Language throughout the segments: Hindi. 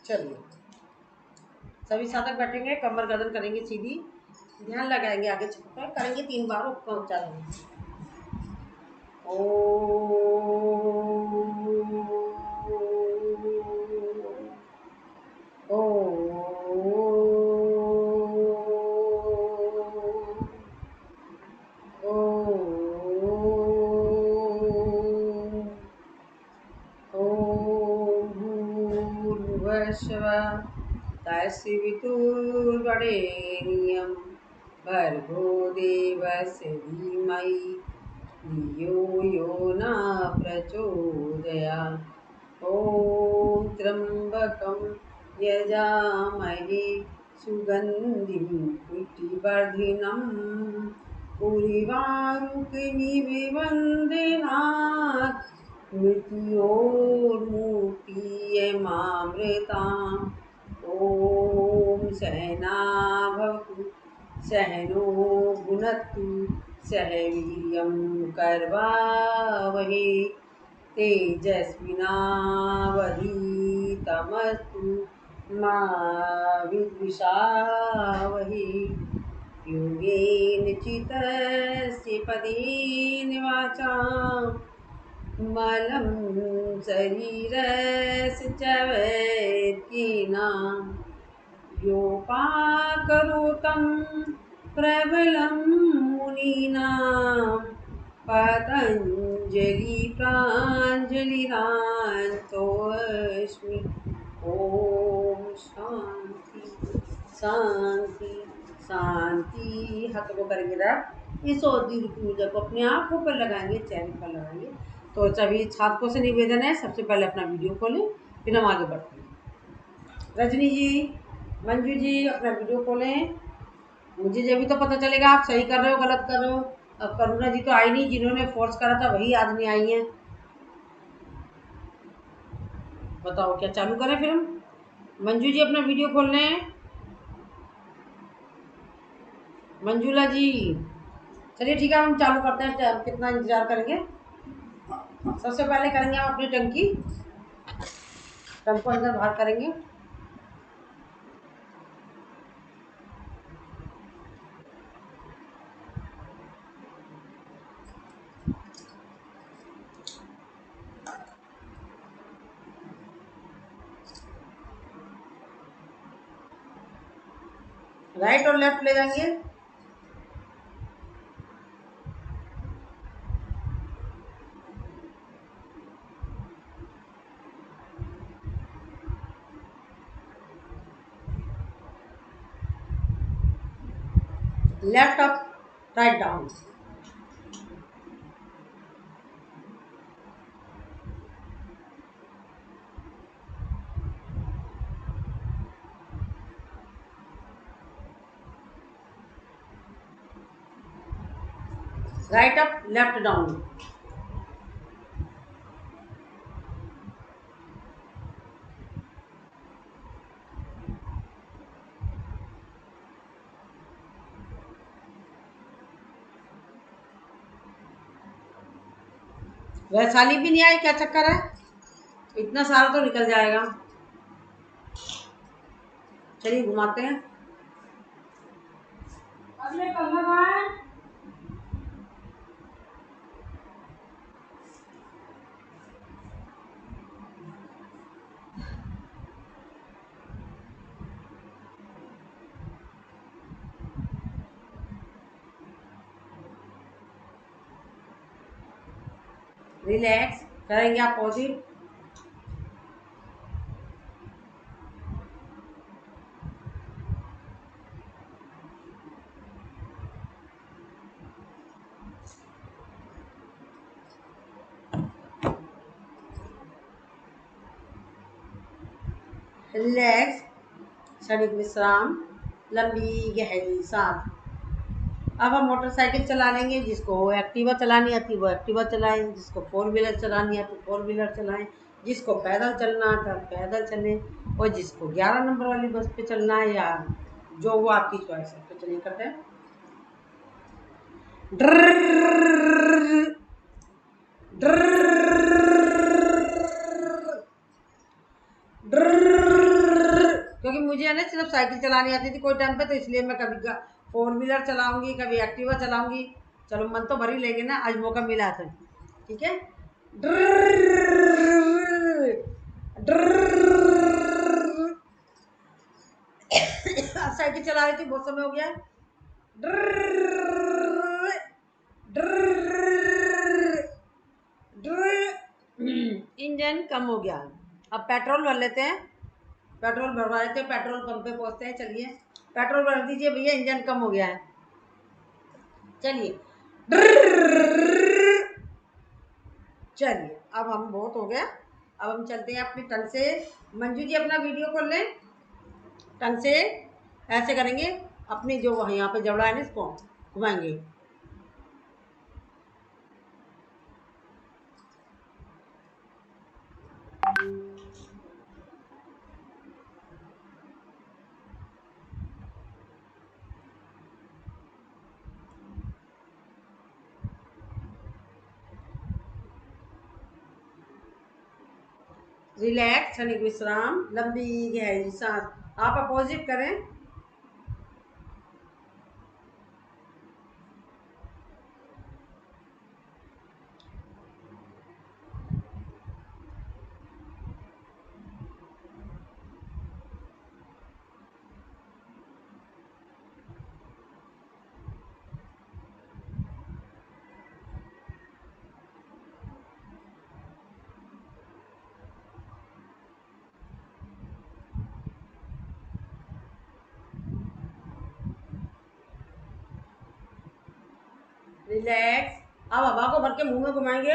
चलिए सभी साधक बैठेंगे, कमर गर्दन करेंगे सीधी, ध्यान लगाएंगे, आगे पर करेंगे 3 बार, ऊपर चलेंगे। ओ ओ तस्वितुर्वरेण्यं भर्गो देवस्य धीमहि धियो यो न प्रचोदयात्। ॐ त्र्यम्बकं यजामहे सुगन्धिं पुष्टिवर्धिनम् उर्वारुकमिव मृत्योर्मुक्तियमामृताम्। ॐ सहना भवतु सहनो भुनक्तु सह वीर्यं करवावहै तेजस्विनावधीतमस्तु मा विद्विषावहै। योगेन चितस्य पदेन वाचां मलं शरीरस्य च वैद्येनां योपाकरोतं प्रबलं मुनीनां पतञ्जलि प्राञ्जलिरान्तोऽस्मि। ॐ शांति शांति शांति। हाथों को करेंगे रब। इस औदी रूपी ऊर्जा को अपने आँखों पर लगाएंगे, चेहरे पर लगाएंगे। तो सभी छात्रों से निवेदन है, सबसे पहले अपना वीडियो खोलें, फिर हम आगे बढ़ते हैं। रजनी जी, मंजू जी, अपना वीडियो खोलें। मुझे जब भी तो पता चलेगा आप सही कर रहे हो गलत कर रहे हो। अब करुणा जी तो आई नहीं, जिन्होंने फोर्स करा था वही आज नहीं आई हैं। बताओ क्या चालू करें फिर हम? मंजू जी अपना वीडियो खोल लें। मंजूला जी, चलिए ठीक है, हम चालू करते हैं। कितना इंतजार करेंगे? सबसे पहले करेंगे हम अपनी टंकी अंदर बाहर करेंगे। राइट और लेफ्ट ले जाएंगे। Left up, write down. Right up, left down. Vaishali भी नहीं आई, क्या चक्कर है? इतना सारा तो निकल जाएगा। चलिए घुमाते हैं। अगले कलर है। रिलैक्स करेंगे आप पॉजिटिव। रिलैक्स, क्षणिक विश्राम, लंबी गहरी सांस। अब हम मोटरसाइकिल चला लेंगे। जिसको एक्टिवा चलानी आती वो एक्टिवा चलाएं, जिसको 4 व्हीलर चलानी आती 4 व्हीलर चलाएं, जिसको पैदल चलना आता पैदल चलें, और जिसको 11 नंबर वाली बस पे चलना है या जो वो आपकी चॉइस है। तो चलिए करते हैं। मुझे है ना सिर्फ साइकिल चलानी आती थी कोई टाइम पे, तो इसलिए मैं कभी 4 व्हीलर चलाऊंगी, कभी एक्टिवा चलाऊंगी। चलो मन तो भर ही लेंगे ना, आज मौका मिला तो। ठीक है। साइकिल चला रही थी, बहुत समय हो गया। इंजन कम हो गया। अब पेट्रोल भर लेते हैं, पेट्रोल भरवा लेते हैं, पेट्रोल पंप पे पहुंचते हैं। चलिए पेट्रोल भर दीजिए भैया, इंजन कम हो गया है। चलिए चलिए अब हम बहुत हो गया, अब हम चलते हैं अपने टंग से। मंजू जी अपना वीडियो खोल लें, टंग से ऐसे करेंगे, अपनी जो यहाँ पे जबड़ा है ना इसको घुमाएंगे। रिलैक्स, क्षणिक विश्राम, लंबी गहरी सांस। आप अपोजिट करें। रिलैक्स। अब हवा को भर के मुंह में घुमाएंगे।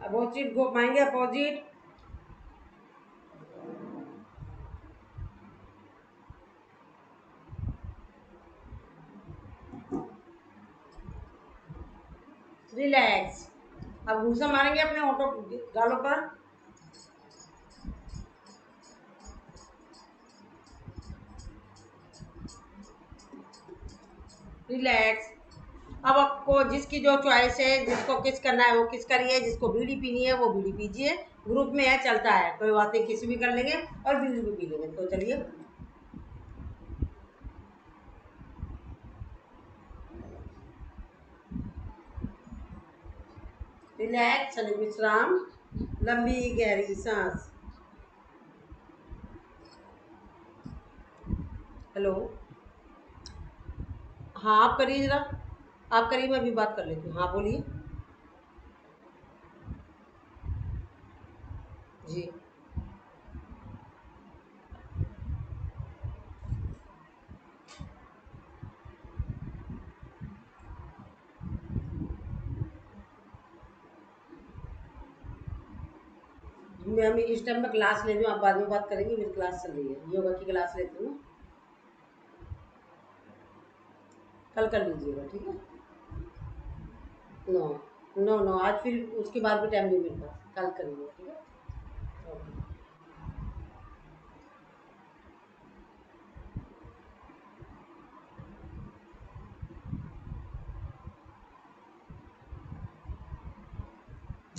अपोजिट घुमाएंगे, अपोजिट। रिलैक्स। अब घूसा मारेंगे अपने होठों गालों पर। रिलैक्स। अब आपको जिसकी जो चॉइस है, जिसको किस करना है वो किस करिए, जिसको बीड़ी पीनी है वो बीड़ी पीजिए। ग्रुप में है, चलता है, कोई बात नहीं, किसी भी कर लेंगे और बीड़ी भी पी लेंगे। तो चलिए रिलैक्स, क्षणिक विश्राम, लंबी गहरी सांस। हेलो, हाँ आप करिए जरा, आप करिए, मैं अभी बात कर लेती हूँ। हाँ बोलिए जी। मैं अभी इस टाइम में क्लास ले रही हूँ, आप बाद में बात करेंगे, मेरी क्लास चल रही है, योगा की क्लास लेती हूँ। कल कर लीजिएगा, ठीक है। नो नो नो, आज फिर उसके बाद भी टाइम नहीं मेरे पास, कल करेंगे, ठीक है। ओके।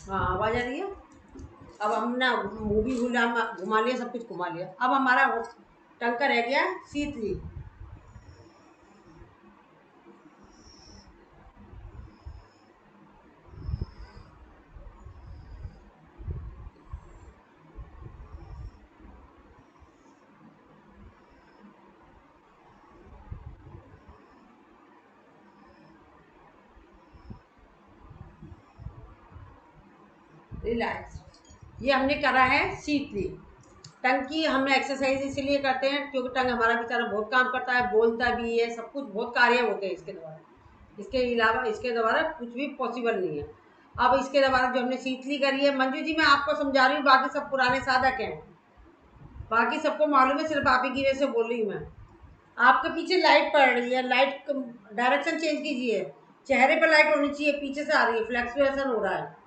हाँ आवाज़ आ रही है। अब हम ना मूवी घुमा लिया, सब कुछ घुमा लिया, अब हमारा टंग का रह गया शीतली। रिलैक्स। ये हमने करा है शीतली। टंग की हम एक्सरसाइज इसीलिए करते हैं क्योंकि टंग हमारा बेचारा बहुत काम करता है, बोलता भी है, सब कुछ बहुत कार्य होते हैं इसके द्वारा। इसके अलावा इसके द्वारा कुछ भी पॉसिबल नहीं है। अब इसके द्वारा जो हमने शीतली करी है, मंजू जी मैं आपको समझा रही हूँ, बाकी सब पुराने साधक हैं, बाकी सबको मालूम है, सिर्फ आप ही की वजह से बोल रही हूँ मैं। आपके पीछे लाइट पड़ रही है, लाइट डायरेक्शन चेंज कीजिए। चेहरे पर लाइट होनी चाहिए, पीछे से आ रही है, फ्लैक्चुएशन हो रहा है।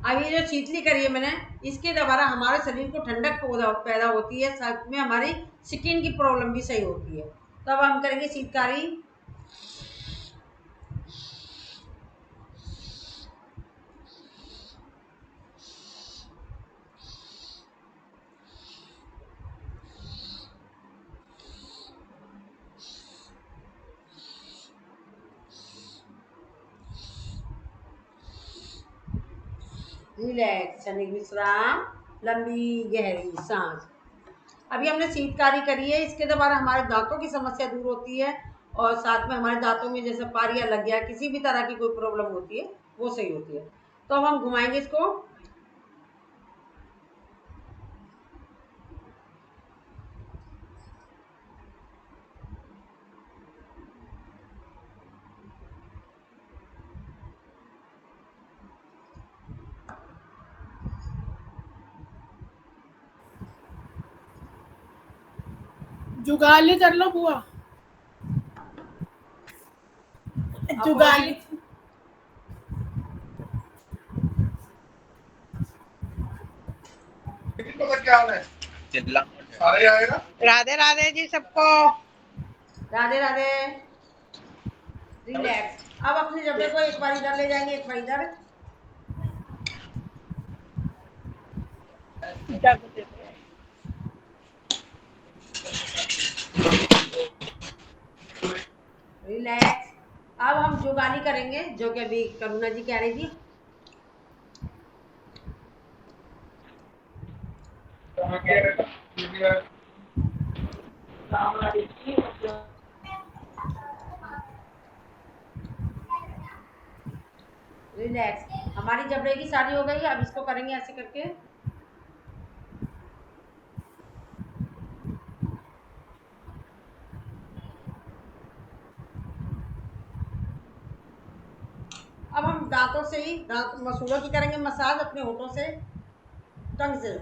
अब ये जो शीतली करी है मैंने, इसके द्वारा हमारे शरीर को ठंडक पैदा होती है, साथ में हमारी स्किन की प्रॉब्लम भी सही होती है। तो अब हम करेंगे शीतकारी। रिलैक्स, यानी विश्राम, लंबी गहरी सांस। अभी हमने शीतकारी करी है, इसके द्वारा हमारे दांतों की समस्या दूर होती है और साथ में हमारे दांतों में जैसे पारियां लग गया, किसी भी तरह की कोई प्रॉब्लम होती है वो सही होती है। तो अब हम घुमाएंगे इसको। जुगाली कर लो बुआ, जुगाली। क्या हाल है? सारे आएगा। राधे राधे जी सबको। राधे राधे। रिलैक्स। अब अपने जबड़े को एक बार इधर ले जाएंगे, एक बार इधर। रिलैक्स। अब हम जुगाली करेंगे, जो कि अभी करुणा जी कह रही थी। रिलैक्स। हमारी जबड़े की शादी हो गई है, अब इसको करेंगे ऐसे करके। अब हम दांतों से ही, दांत मसूड़ों की करेंगे मसाज अपने होठों से, टंग से।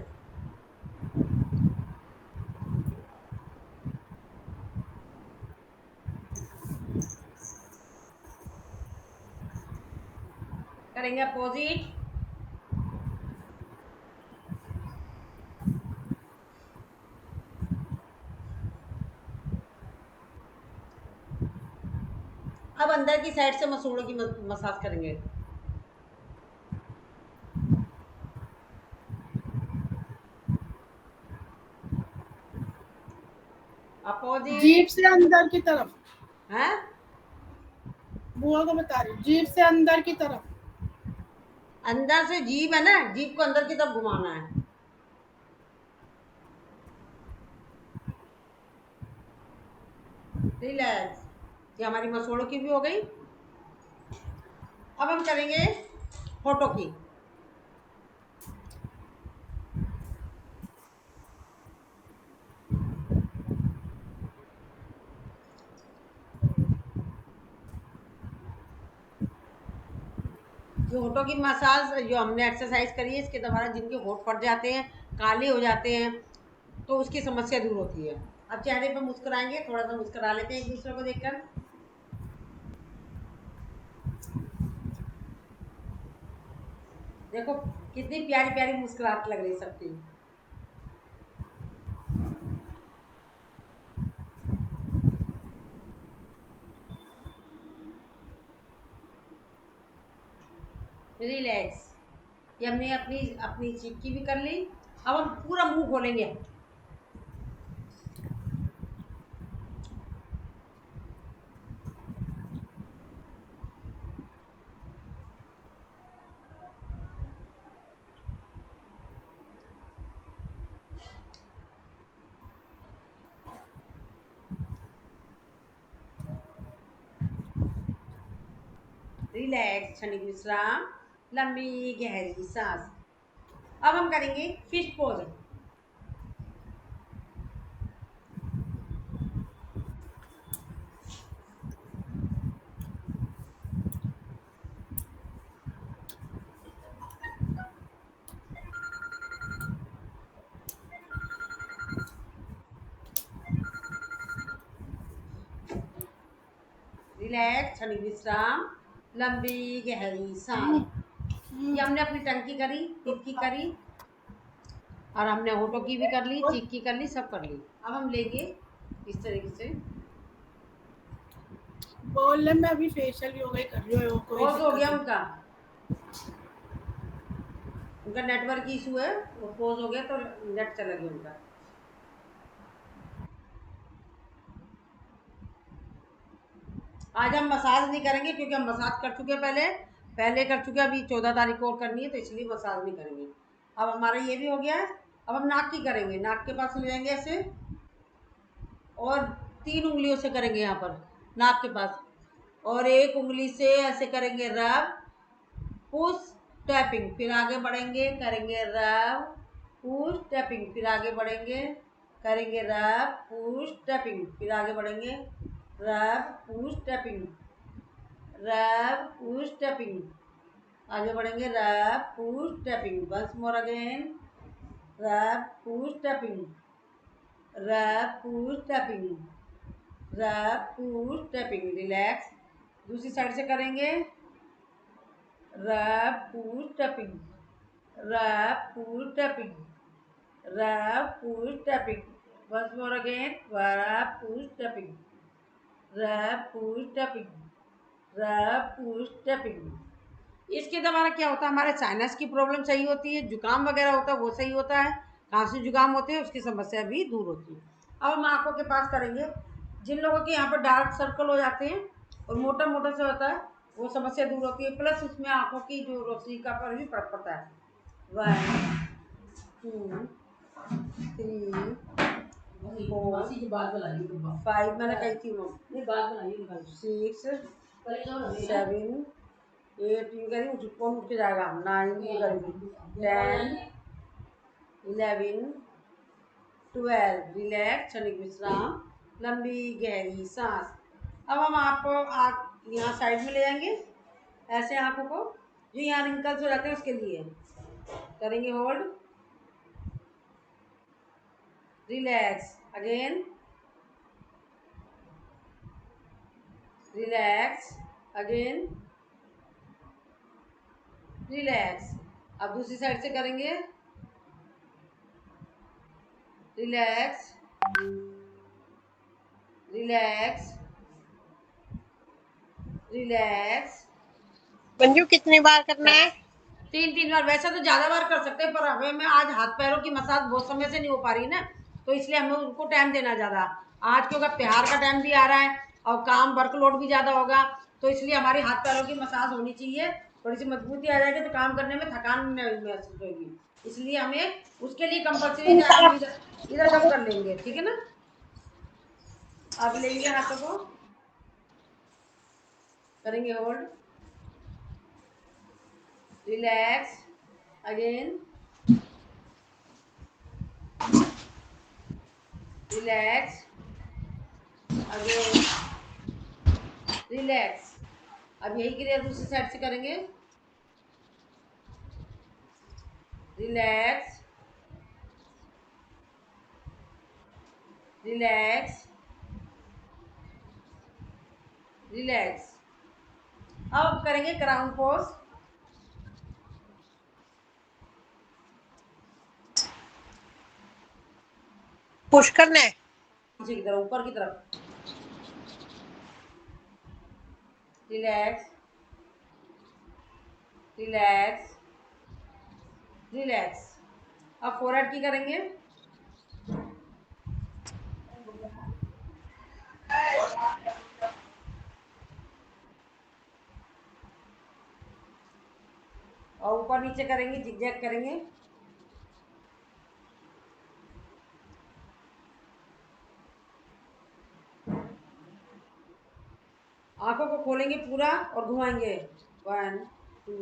करेंगे अपोजिट। अब अंदर की साइड से मसूड़ों की मसाज करेंगे। अपोजिट। जीभ से अंदर की तरफ। है बुआ को बता रही, जीभ से अंदर की तरफ। अंदर से जीभ है ना, जीभ को अंदर की तरफ घुमाना है। रिलैक्स। ये हमारी मसूड़ों की भी हो गई। अब हम करेंगे होठों की। जो होठों की मसाज जो हमने एक्सरसाइज करी है, इसके द्वारा जिनके होठ फट जाते हैं, काले हो जाते हैं, तो उसकी समस्या दूर होती है। अब चेहरे पर मुस्कुराएंगे, थोड़ा सा मुस्कुरा लेते हैं एक दूसरे को देखकर। देखो कितनी प्यारी प्यारी मुस्कुराहट लग रही है सबकी। रिलैक्स। ये हमने अपनी अपनी चीख की भी कर ली। अब हम पूरा मुंह खोलेंगे। रिलैक्स, क्षणिक विश्राम, लंबी गहरी सांस। अब हम करेंगे फिश पोज। रिलैक्स, क्षणिक विश्राम, लंबी गहरी सांस। ये हमने अपनी टंग की करी, टिप की करी, और हमने होठों की भी कर ली, चीक की कर ली, सब कर ली। अब हम लेंगे इस तरीके से। बोल ले मैं अभी फेशियल योगा ही कर रही हूँ, कोई पॉज हो दिक्कत गया नहीं। उनका, उनका नेटवर्क इशू है, वो पॉज हो गया तो नेट चला गया उनका। आज हम मसाज नहीं करेंगे क्योंकि हम मसाज कर चुके हैं, पहले कर चुके हैं, अभी 14 तारीख को और करनी है, तो इसलिए मसाज नहीं करेंगे। अब हमारा ये भी हो गया है। अब हम नाक की करेंगे। नाक के पास ले जाएंगे ऐसे, और 3 उंगलियों से करेंगे यहाँ पर नाक के पास, और 1 उंगली से ऐसे करेंगे रब, पुश, टैपिंग, फिर आगे बढ़ेंगे, करेंगे रब, पुश, टैपिंग, फिर आगे बढ़ेंगे, करेंगे रब, पुश, टैपिंग, फिर आगे बढ़ेंगे, rub, push, tapping, rub, push, tapping, आगे बढ़ेंगे, rub, push, tapping, once more again, rub, push, tapping, rub, push, tapping, rub, push, tapping, relax. दूसरी साइड से करेंगे, rub, push, tapping, rub, push, tapping, rub, push, tapping, once more again, rub, push, tapping, rub, push, tapping, rub, push, tapping. इसके द्वारा क्या होता है, हमारे साइनस की प्रॉब्लम सही होती है, जुकाम वगैरह होता है वो सही होता है, खांसी जुकाम होते हैं उसकी समस्या भी दूर होती है। अब हम आंखों के पास करेंगे। जिन लोगों के यहाँ पर डार्क सर्कल हो जाते हैं और मोटा मोटा से होता है, वो समस्या दूर होती है, प्लस उसमें आंखों की जो रोशनी का पर भी फर्क पड़ता है। 1 2 3 4 5 मैंने कही थी वो, 6 7 8 करी, कौन उठ के जाएगा, 9 करेंगे, 10 11 12, रिलैक्स, क्षणिक विश्राम, लंबी गहरी सांस। अब हम आपको यहाँ साइड में ले जाएंगे, ऐसे आंखों को जो यहाँ रिंकल्स हो जाते हैं उसके लिए करेंगे hold, relax again, relax again, relax. अब दूसरी साइड से करेंगे, रिलैक्स, रिलैक्स, रिलैक्स। मंजू कितनी बार करना है? 3 बार। वैसे तो ज्यादा बार कर सकते हैं, पर हमें मैं आज हाथ पैरों की मसाज बहुत समय से नहीं हो पा रही ना, तो इसलिए हमें उनको टाइम देना ज्यादा। आज क्योंकि त्योहार का टाइम भी आ रहा है और काम वर्कलोड भी ज्यादा होगा, तो इसलिए हमारी हाथ पैरों की मसाज होनी चाहिए, थोड़ी सी मजबूती आ जाएगी तो काम करने में थकान महसूस होगी, इसलिए हमें उसके लिए कंपल्सरी टाइम हम इधर कम कर लेंगे, ठीक है ना। अब लेंगे हाथों को, करेंगे hold, relax again, relax again, relax. अब यही क्रिया दूसरी साइड से करेंगे, रिलैक्स, रिलैक्स, रिलैक्स। अब करेंगे क्राउन पोज, पुश करना है। नीचे की तरफ, ऊपर की तरफ, रिलैक्स, रिलैक्स, रिलैक्स। अब फोरहेड की करेंगे, और ऊपर नीचे करेंगे, जिगजैग करेंगे, आंखों को खोलेंगे पूरा और घुमाएंगे, 1 2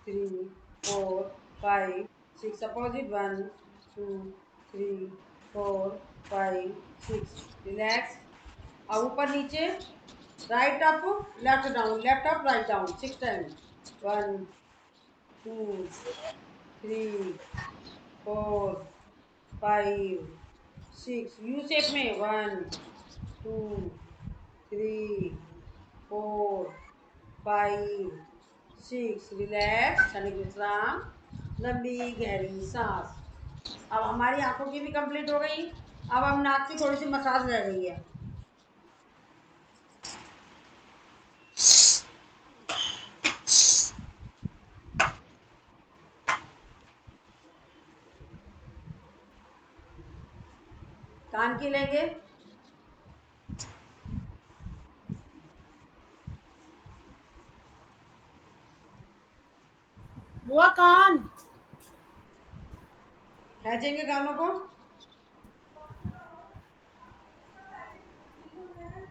3 4 5 6, अपोजिट, 1 2 3 4 5 6, रिलैक्स। और ऊपर नीचे, right up, left down, left up, write down, 6 time, 1 2 3 4 5 6, U shape में, 1 2 3 4 5 6 रिलैक्स, क्षणिक विश्राम, लंबी गहरी सांस। अब हमारी आंखों की भी कंप्लीट हो गई। अब हम नाक की थोड़ी सी मसाज रह गई है। कान की लेंगे। बुआ कान। खींचेंगे कानों को।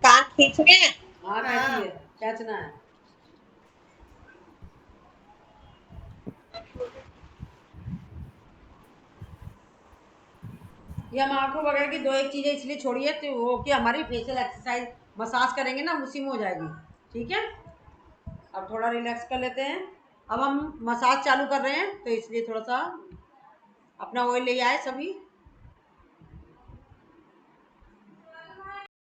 कान खींचने हैं? हाँ हाँ। खींचिए, खींचना है। ये हम आंखों वगैरह की दो एक चीजें इसलिए छोड़िए तो वो कि हमारी फेशियल एक्सरसाइज मसाज करेंगे ना उसी में हो जाएगी। ठीक है, अब थोड़ा रिलैक्स कर लेते हैं। अब हम मसाज चालू कर रहे हैं तो इसलिए थोड़ा सा अपना ऑयल ले आए सभी।